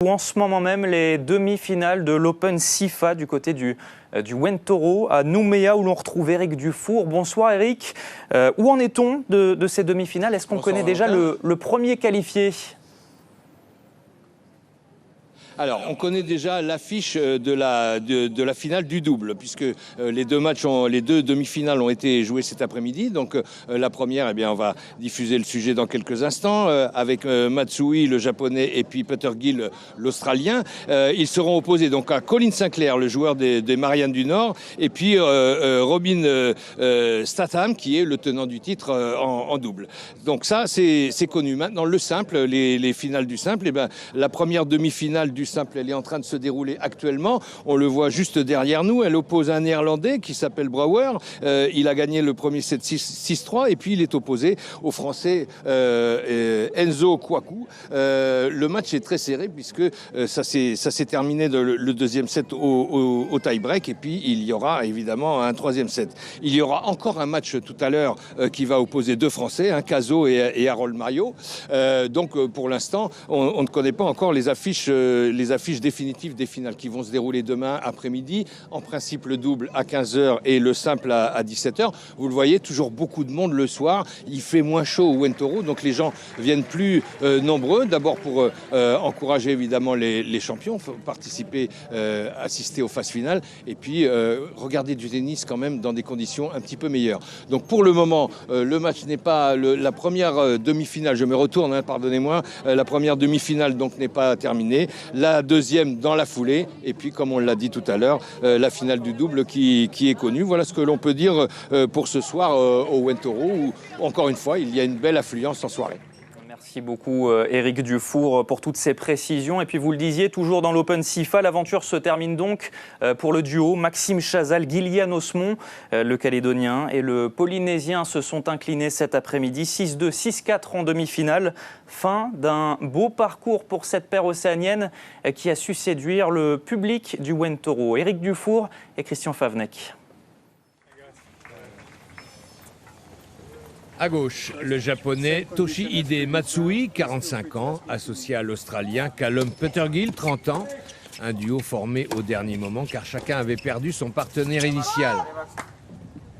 En ce moment même, les demi-finales de l'Open SIFA du côté du Wentoro à Nouméa où l'on retrouve Éric Dufour. Bonsoir Éric. Où en est-on de ces demi-finales? Est-ce qu'on connaît déjà le premier qualifié? Alors, on connaît déjà l'affiche de la finale du double, puisque les deux demi-finales ont été jouées cet après-midi. Donc, la première, eh bien, on va diffuser le sujet dans quelques instants, avec Matsui, le japonais, et puis Peter Gill, l'australien. Ils seront opposés donc à Colin Sinclair, le joueur des Mariannes du Nord, et puis Robin Statham, qui est le tenant du titre en double. Donc ça, c'est connu. Maintenant, le simple, les finales du simple, eh bien, la première demi-finale du simple, elle est en train de se dérouler actuellement. On le voit juste derrière nous. Elle oppose un Néerlandais qui s'appelle Brouwer. Il a gagné le premier set 6-3 et puis il est opposé au Français Enzo Kouakou. Le match est très serré puisque ça s'est terminé le deuxième set au tie-break et puis il y aura évidemment un troisième set. Il y aura encore un match tout à l'heure qui va opposer deux Français, Cazot et Harold Mario. Donc pour l'instant, on ne connaît pas encore les affiches définitives des finales qui vont se dérouler demain après-midi. En principe, le double à 15h et le simple à 17h. Vous le voyez, toujours beaucoup de monde le soir. Il fait moins chaud au Wentoro, donc les gens viennent plus nombreux. D'abord pour encourager évidemment les champions, participer, assister aux phases finales et puis regarder du tennis quand même dans des conditions un petit peu meilleures. Donc pour le moment, le match n'est pas la première demi-finale. Je me retourne, pardonnez-moi. La première demi-finale donc n'est pas terminée. La deuxième dans la foulée et puis comme on l'a dit tout à l'heure, la finale du double qui est connue. Voilà ce que l'on peut dire pour ce soir au Wentoro où encore une fois il y a une belle affluence en soirée. Merci beaucoup Éric Dufour pour toutes ces précisions. Et puis vous le disiez, toujours dans l'Open SIFA, l'aventure se termine donc pour le duo Maxime Chazal, Guilian Osmond. Le Calédonien et le Polynésien se sont inclinés cet après-midi 6-2, 6-4 en demi-finale. Fin d'un beau parcours pour cette paire océanienne qui a su séduire le public du Wentoro. Éric Dufour et Christian Favnek. À gauche, le japonais Toshihide Matsui, 45 ans, associé à l'Australien Callum Petergill, 30 ans. Un duo formé au dernier moment car chacun avait perdu son partenaire initial.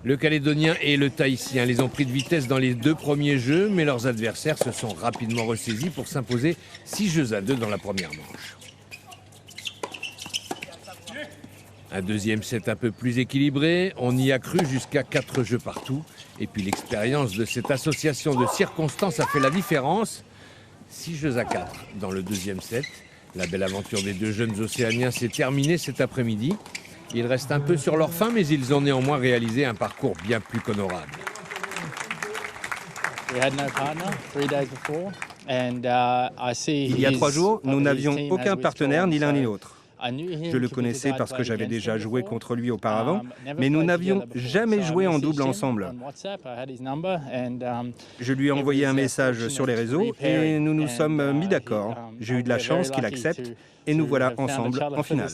Le Calédonien et le Tahitien les ont pris de vitesse dans les deux premiers jeux, mais leurs adversaires se sont rapidement ressaisis pour s'imposer 6-2 dans la première manche. Un deuxième set un peu plus équilibré, on y a cru jusqu'à 4 jeux partout. Et puis l'expérience de cette association de circonstances a fait la différence. 6-4 dans le deuxième set. La belle aventure des deux jeunes océaniens s'est terminée cet après-midi. Ils restent un peu sur leur faim, mais ils ont néanmoins réalisé un parcours bien plus qu'honorable. Il y a 3 jours, nous n'avions aucun partenaire, ni l'un ni l'autre. Je le connaissais parce que j'avais déjà joué contre lui auparavant, mais nous n'avions jamais joué en double ensemble. Je lui ai envoyé un message sur les réseaux et nous nous sommes mis d'accord. J'ai eu de la chance qu'il accepte et nous voilà ensemble en finale.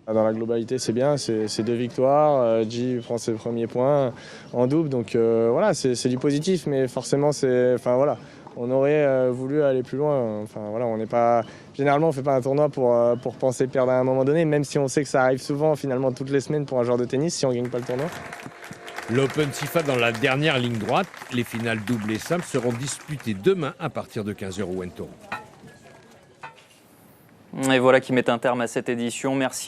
Dans la globalité, c'est bien, c'est 2 victoires. G prend ses premiers points en double, donc voilà, c'est du positif, mais forcément, on aurait voulu aller plus loin. Généralement, on ne fait pas un tournoi pour penser perdre à un moment donné, même si on sait que ça arrive souvent, finalement, toutes les semaines pour un joueur de tennis, si on ne gagne pas le tournoi. L'Open SIFA dans la dernière ligne droite. Les finales double et simple seront disputées demain à partir de 15h au Wentoro. Et voilà qui met un terme à cette édition. Merci.